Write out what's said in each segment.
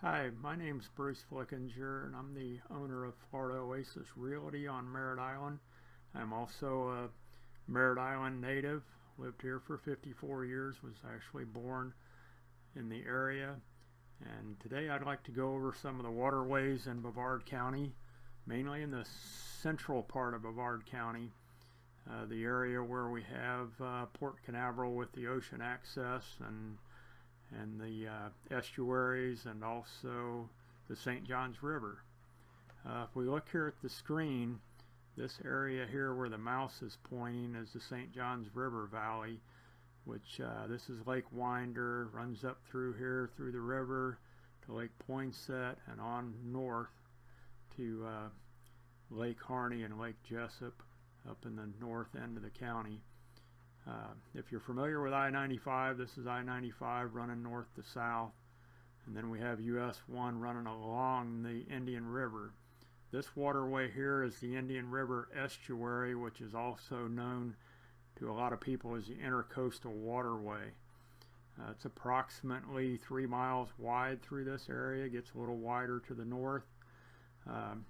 Hi, my name's Bruce Flickinger, and I'm the owner of Florida Oasis Realty on Merritt Island. I'm also a Merritt Island native, lived here for 54 years, was actually born in the area. And today I'd like to go over some of the waterways in Brevard County, mainly in the central part of Brevard County, the area where we have Port Canaveral with the ocean access and the estuaries, and also the St. Johns River. If we look here at the screen, this area here where the mouse is pointing is the St. Johns River Valley, which this is Lake Winder, runs up through here through the river to Lake Poinsett and on north to Lake Harney and Lake Jessup up in the north end of the county. If you're familiar with I-95, this is I-95 running north to south, and then we have US 1 running along the Indian River. This waterway here is the Indian River estuary, which is also known to a lot of people as the Intracoastal Waterway. It's approximately 3 miles wide through this area. It gets a little wider to the north.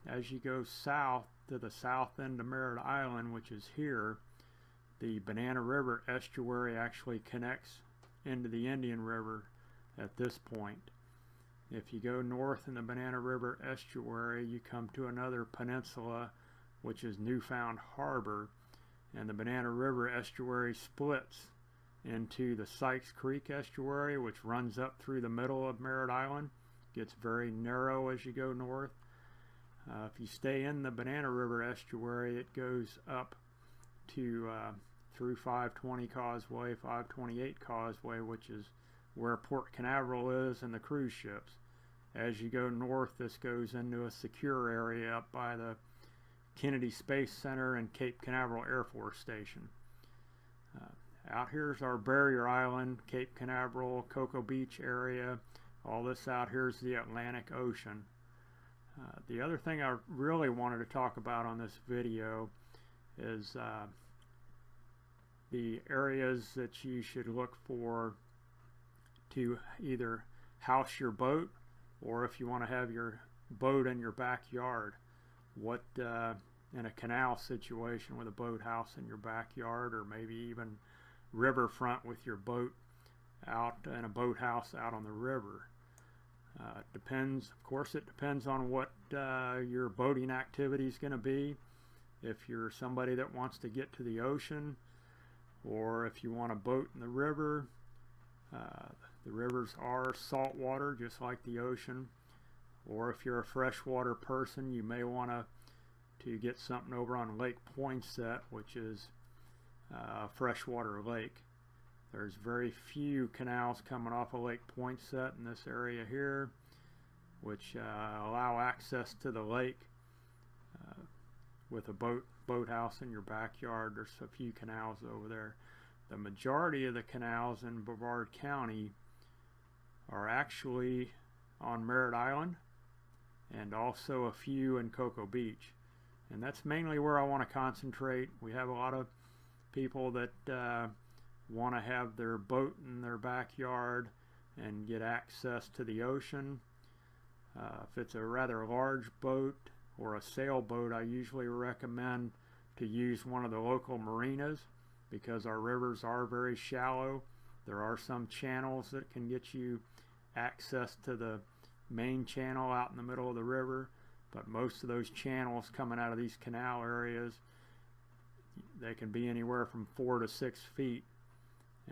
As you go south to the south end of Merritt Island, which is here, the Banana River estuary actually connects into the Indian River at this point. If you go north in the Banana River estuary, you come to another peninsula, which is Newfound Harbor, and the Banana River estuary splits into the Sykes Creek estuary, which runs up through the middle of Merritt Island. Gets very narrow as you go north. If you stay in the Banana River estuary, it goes up to through 520 Causeway, 528 Causeway, which is where Port Canaveral is and the cruise ships. As you go north, this goes into a secure area up by the Kennedy Space Center and Cape Canaveral Air Force Station. Out here is our barrier island, Cape Canaveral, Cocoa Beach area. All this out here is the Atlantic Ocean. The other thing I really wanted to talk about on this video is the areas that you should look for to either house your boat, or if you want to have your boat in your backyard. What in a canal situation with a boathouse in your backyard, or maybe even riverfront with your boat out in a boathouse out on the river. Depends, of course, it depends on what your boating activity is going to be. If you're somebody that wants to get to the ocean, or if you want to boat in the river, the rivers are salt water just like the ocean. Or if you're a freshwater person, you may want to get something over on Lake Poinsett, which is a freshwater lake. There's very few canals coming off of Lake Poinsett in this area here, which allow access to the lake with a boathouse in your backyard. There's a few canals over there. The majority of the canals in Brevard County are actually on Merritt Island, and also a few in Cocoa Beach. And that's mainly where I want to concentrate. We have a lot of people that want to have their boat in their backyard and get access to the ocean. If it's a rather large boat or a sailboat, I usually recommend to use one of the local marinas, because our rivers are very shallow. There are some channels that can get you access to the main channel out in the middle of the river, but most of those channels coming out of these canal areas, they can be anywhere from 4 to 6 feet,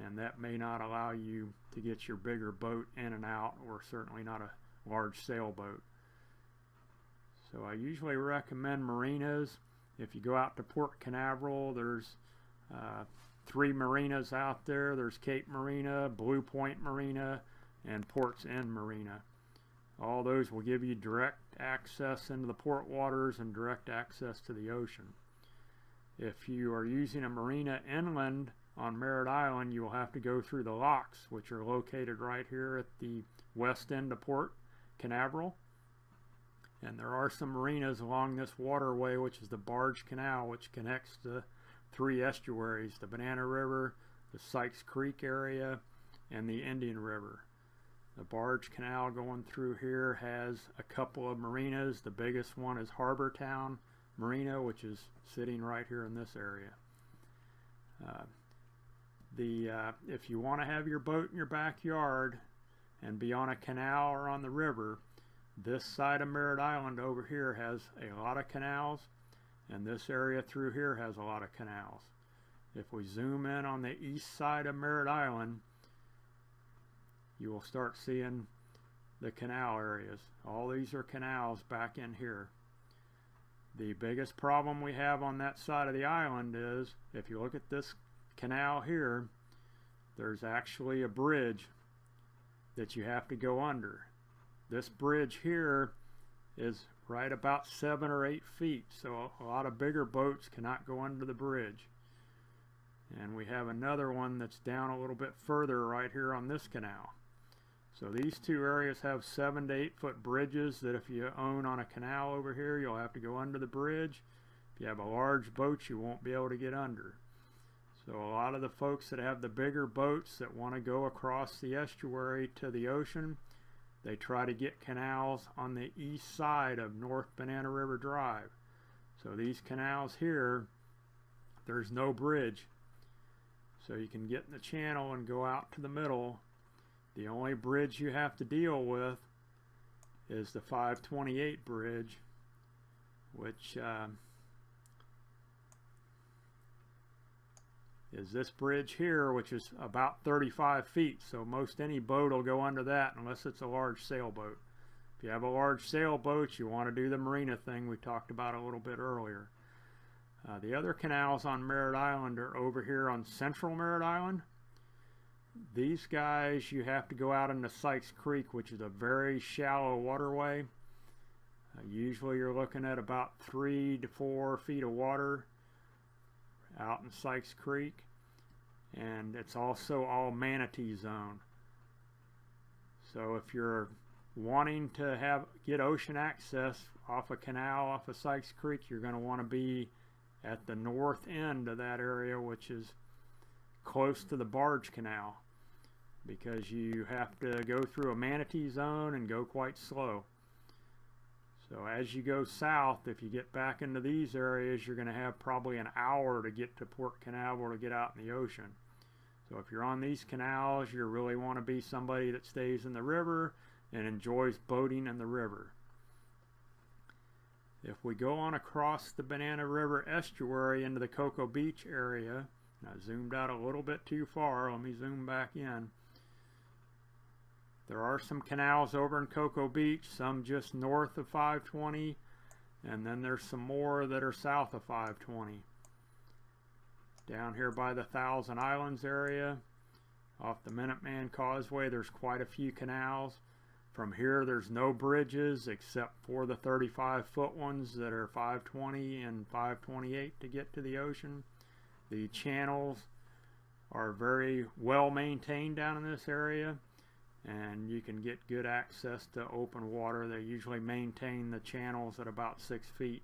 and that may not allow you to get your bigger boat in and out, or certainly not a large sailboat. So I usually recommend marinas. If you go out to Port Canaveral, there's 3 marinas out there. There's Cape Marina, Blue Point Marina, and Port's End Marina. All those will give you direct access into the port waters and direct access to the ocean. If you are using a marina inland on Merritt Island, you will have to go through the locks, which are located right here at the west end of Port Canaveral. And there are some marinas along this waterway, which is the Barge Canal, which connects the 3 estuaries, the Banana River, the Sykes Creek area, and the Indian River. The barge canal going through here has a couple of marinas. The biggest one is Harbor Town Marina, which is sitting right here in this area. If you want to have your boat in your backyard and be on a canal or on the river, this side of Merritt Island over here has a lot of canals, and this area through here has a lot of canals. If we zoom in on the east side of Merritt Island, you will start seeing the canal areas. All these are canals back in here. The biggest problem we have on that side of the island is, if you look at this canal here, there's actually a bridge that you have to go under. This bridge here is right about 7 or 8 feet, so a lot of bigger boats cannot go under the bridge. And we have another one that's down a little bit further right here on this canal. So these two areas have 7 to 8 foot bridges that if you own on a canal over here, you'll have to go under the bridge. If you have a large boat, you won't be able to get under. So a lot of the folks that have the bigger boats that want to go across the estuary to the ocean, they try to get canals on the east side of North Banana River Drive. So these canals here, there's no bridge. So you can get in the channel and go out to the middle. The only bridge you have to deal with is the 528 bridge, which is this bridge here, which is about 35 feet. So most any boat will go under that unless it's a large sailboat. If you have a large sailboat, you want to do the marina thing we talked about a little bit earlier. The other canals on Merritt Island are over here on Central Merritt Island. These guys, you have to go out into Sykes Creek, which is a very shallow waterway. Usually you're looking at about 3 to 4 feet of water out in Sykes Creek, and it's also all manatee zone. So if you're wanting to get ocean access off a canal off of Sykes Creek, you're going to want to be at the north end of that area, which is close to the barge canal, because you have to go through a manatee zone and go quite slow. So as you go south, if you get back into these areas, you're going to have probably an hour to get to Port Canaveral to get out in the ocean. So if you're on these canals, you really want to be somebody that stays in the river and enjoys boating in the river. If we go on across the Banana River estuary into the Cocoa Beach area, and I zoomed out a little bit too far, let me zoom back in. There are some canals over in Cocoa Beach, some just north of 520, and then there's some more that are south of 520. Down here by the Thousand Islands area, off the Minuteman Causeway, there's quite a few canals. From here, there's no bridges except for the 35-foot ones that are 520 and 528 to get to the ocean. The channels are very well maintained down in this area, and you can get good access to open water. They usually maintain the channels at about 6 feet.